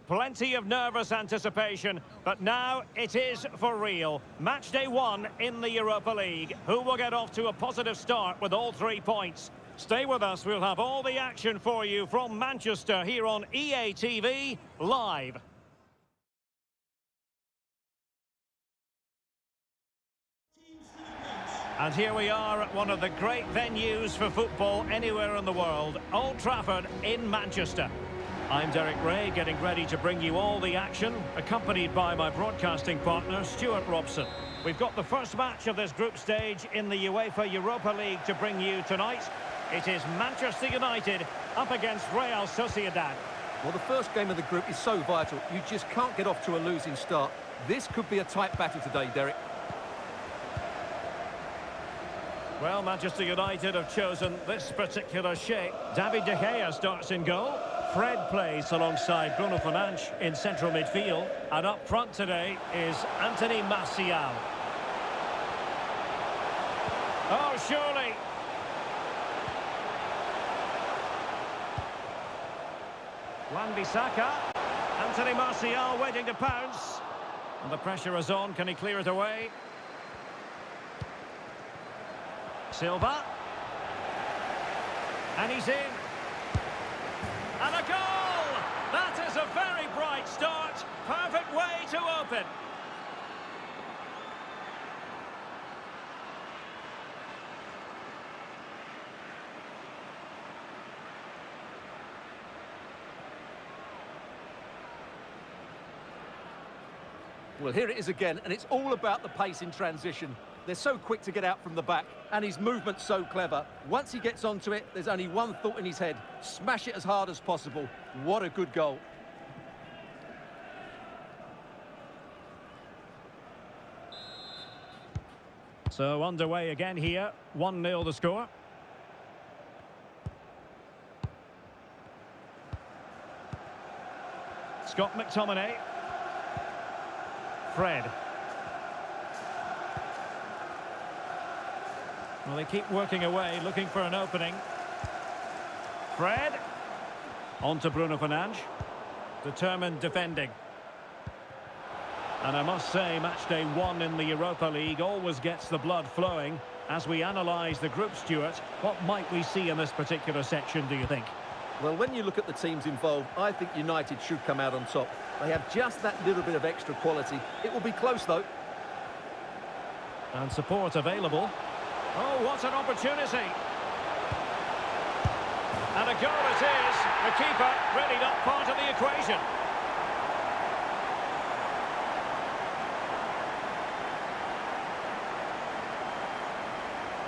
plenty of nervous anticipation, but now it is for real. Match day 1 in the Europa League. Who will get off to a positive start with all 3 points? Stay with us, we'll have all the action for you from Manchester here on EA TV Live. And here we are at one of the great venues for football anywhere in the world, Old Trafford in Manchester. I'm Derek Ray, getting ready to bring you all the action, accompanied by my broadcasting partner, Stuart Robson. We've got the first match of this group stage in the UEFA Europa League to bring you tonight. It is Manchester United up against Real Sociedad. Well, the first game of the group is so vital. You just can't get off to a losing start. This could be a tight battle today, Derek. Well, Manchester United have chosen this particular shape. David De Gea starts in goal. Fred plays alongside Bruno Fernandes in central midfield. And up front today is Anthony Martial. Oh, surely. Wan-Bissaka. Anthony Martial waiting to pounce. And the pressure is on. Can he clear it away? Silva. And he's in. And a goal! That is a very bright start. Perfect way to open. Well, here it is again, and it's all about the pace in transition. They're so quick to get out from the back, and his movement's so clever. Once he gets onto it, there's only one thought in his head. Smash it as hard as possible. What a good goal. So underway again here. 1-0 the score. Scott McTominay. Fred. Well, they keep working away, looking for an opening. Fred. On to Bruno Fernandes. Determined defending. And I must say, match day 1 in the Europa League always gets the blood flowing. As we analyse the group, Stuart, what might we see in this particular section, do you think? Well, when you look at the teams involved, I think United should come out on top. They have just that little bit of extra quality. It will be close, though. And support available. Oh, what an opportunity. And a goal it is. The keeper really not part of the equation.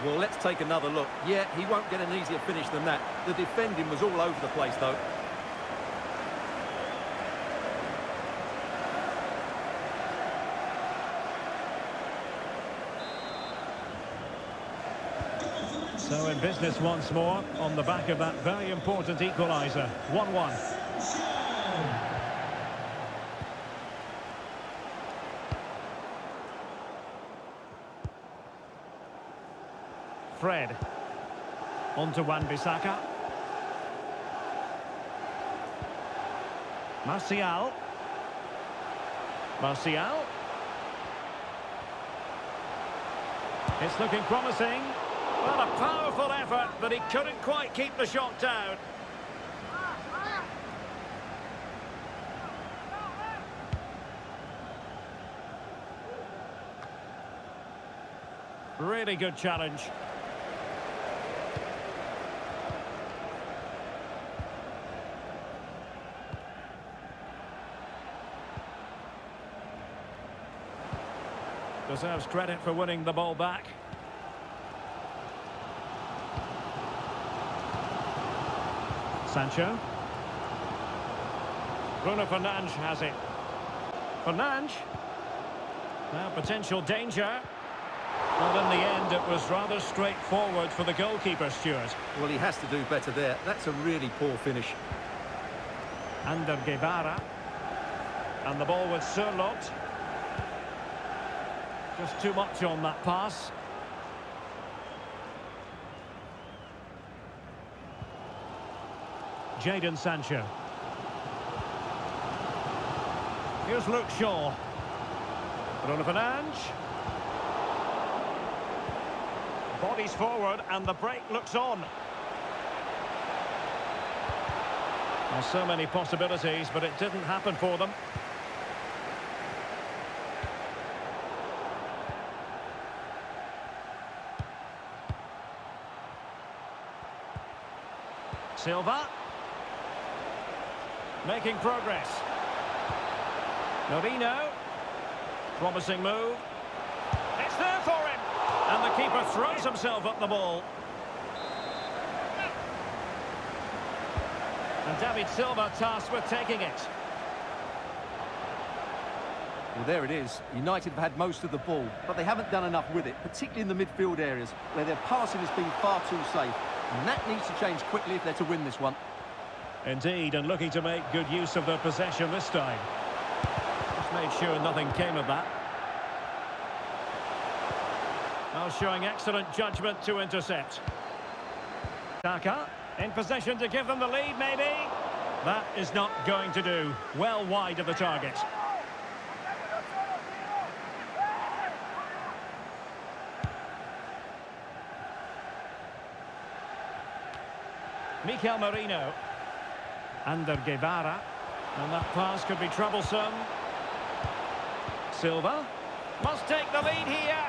Well, let's take another look. Yeah, he won't get an easier finish than that. The defending was all over the place, though. So in business once more, on the back of that very important equaliser. 1-1. Fred. On to Wan-Bissaka. Martial. Martial. It's looking promising. Well, a powerful effort, but he couldn't quite keep the shot down. Really good challenge. Deserves credit for winning the ball back. Sancho. Bruno Fernandes has it. Fernandes. Now potential danger. But in the end, it was rather straightforward for the goalkeeper, Stuart. Well, he has to do better there. That's a really poor finish. Ander Guevara. And the ball with Sørloth. Just too much on that pass. Jadon Sancho. Here's Luke Shaw. Bruno Fernandes. Bodies forward and the break looks on. Well, so many possibilities, but it didn't happen for them. Silva. Making progress. Norino. Promising move. It's there for him. And the keeper throws himself at the ball. And David Silva tasked with taking it. Well, there it is. United have had most of the ball, but they haven't done enough with it, particularly in the midfield areas, where their passing has been far too safe. And that needs to change quickly if they're to win this one. Indeed, and looking to make good use of their possession this time. Just made sure nothing came of that. Now showing excellent judgment to intercept. Saka in possession to give them the lead, maybe. That is not going to do. Well wide of the target. Mikel Merino. Ander Guevara. And that pass could be troublesome. Silva. Must take the lead here.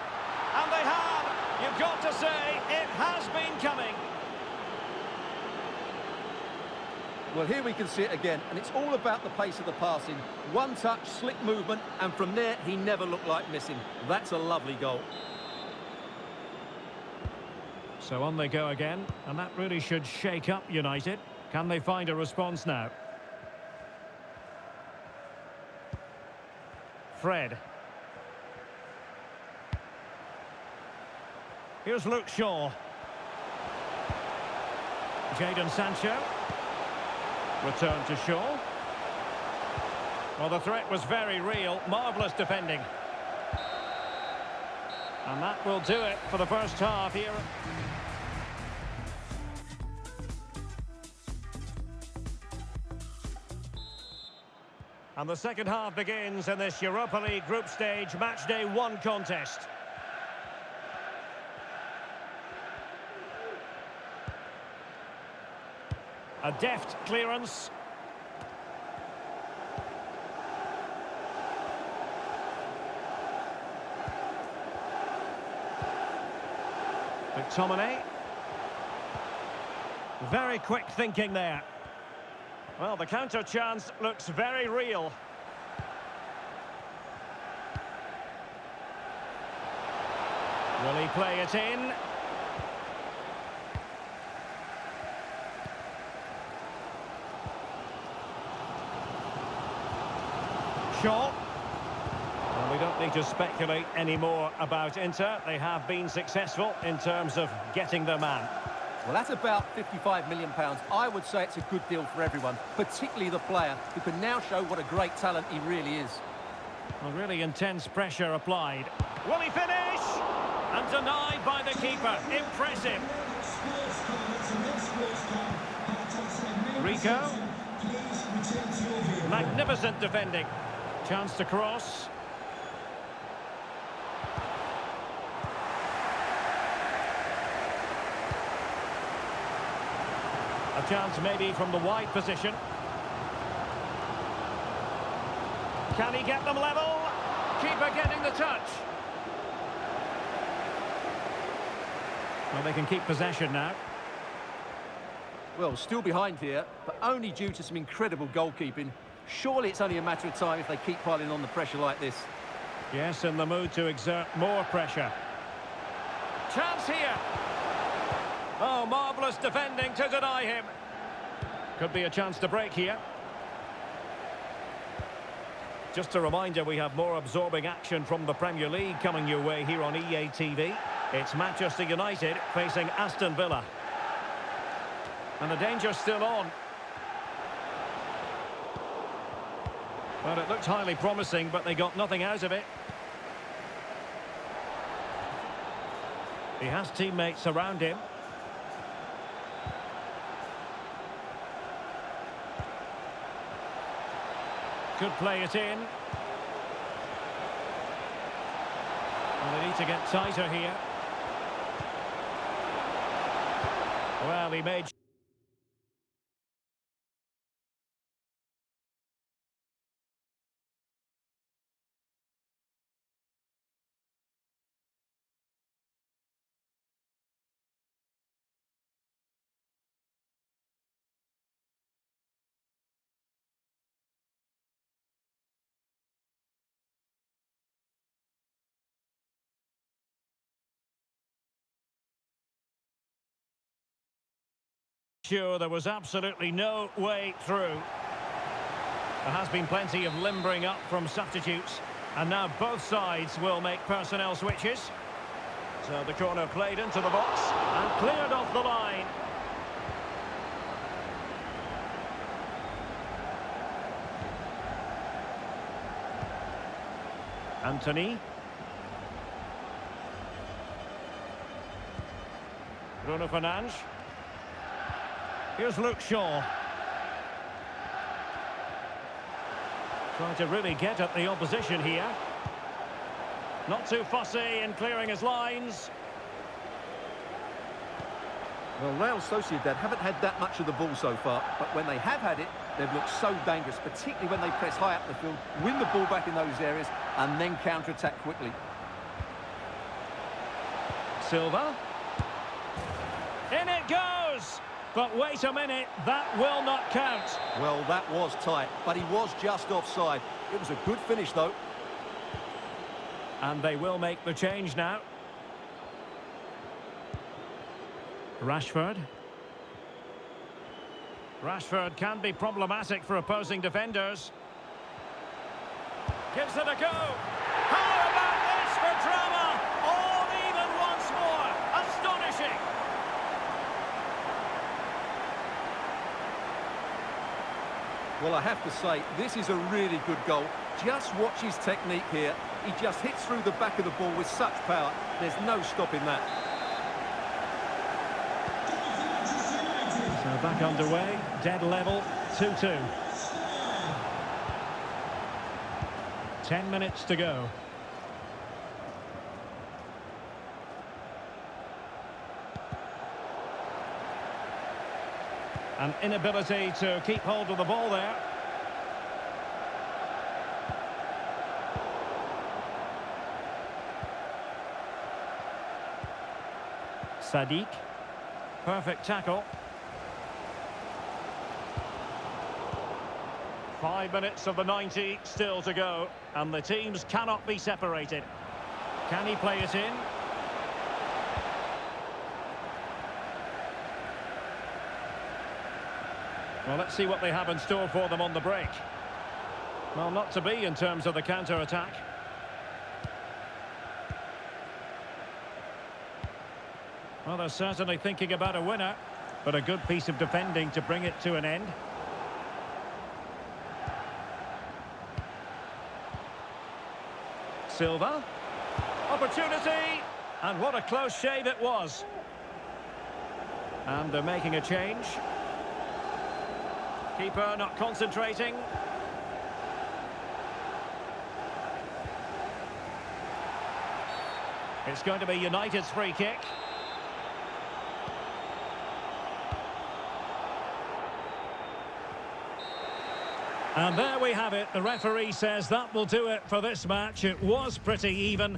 And they have. You've got to say, it has been coming. Well, here we can see it again, and it's all about the pace of the passing. One touch, slick movement, and from there, he never looked like missing. That's a lovely goal. So on they go again, and that really should shake up United. Can they find a response now? Fred. Here's Luke Shaw. Jadon Sancho. Return to Shaw. Well, the threat was very real. Marvellous defending. And that will do it for the first half here. And the second half begins in this Europa League group stage matchday 1 contest. A deft clearance. McTominay. Very quick thinking there. Well, the counter chance looks very real. Will he play it in? Shaw. Well, we don't need to speculate anymore about Inter. They have been successful in terms of getting their man. Well, that's about £55 million. I would say it's a good deal for everyone, particularly the player, who can now show what a great talent he really is. Well, really intense pressure applied. Will he finish? And denied by the keeper. Impressive. Rico. Magnificent defending. Chance to cross. A chance maybe from the wide position. Can he get them level? Keeper getting the touch. Well, they can keep possession now. Well, still behind here, but only due to some incredible goalkeeping. Surely it's only a matter of time if they keep piling on the pressure like this. Yes, in the mood to exert more pressure. Chance here. Oh, marvellous defending to deny him. Could be a chance to break here. Just a reminder, we have more absorbing action from the Premier League coming your way here on EA TV. It's Manchester United facing Aston Villa. And the danger's still on. Well, it looked highly promising, but they got nothing out of it. He has teammates around him. Could play it in. Well, they need to get tighter here. Well, he made... Sure, there was absolutely no way through. There has been plenty of limbering up from substitutes, and now both sides will make personnel switches. So the corner played into the box and cleared off the line. Anthony. Bruno Fernandes. Here's Luke Shaw. Trying to really get at the opposition here. Not too fussy in clearing his lines. Well, Real Sociedad haven't had that much of the ball so far, but when they have had it, they've looked so dangerous, particularly when they press high up the field, win the ball back in those areas, and then counter-attack quickly. Silva. In it goes! But wait a minute, that will not count. Well, that was tight, but he was just offside. It was a good finish, though. And they will make the change now. Rashford. Rashford can be problematic for opposing defenders. Gives it a go. How about this for drama? All even once more. Astonishing. Well, I have to say, this is a really good goal. Just watch his technique here. He just hits through the back of the ball with such power. There's no stopping that. So back underway, dead level, 2-2. 10 minutes to go. An inability to keep hold of the ball there. Sadiq. Perfect tackle. 5 minutes of the 90 still to go, and the teams cannot be separated. Can he play it in? Well, let's see what they have in store for them on the break. Well, not to be in terms of the counter-attack. Well, they're certainly thinking about a winner, but a good piece of defending to bring it to an end. Silva. Opportunity! And what a close shave it was. And they're making a change. Keeper not concentrating. It's going to be United's free kick. And there we have it. The referee says that will do it for this match. It was pretty even,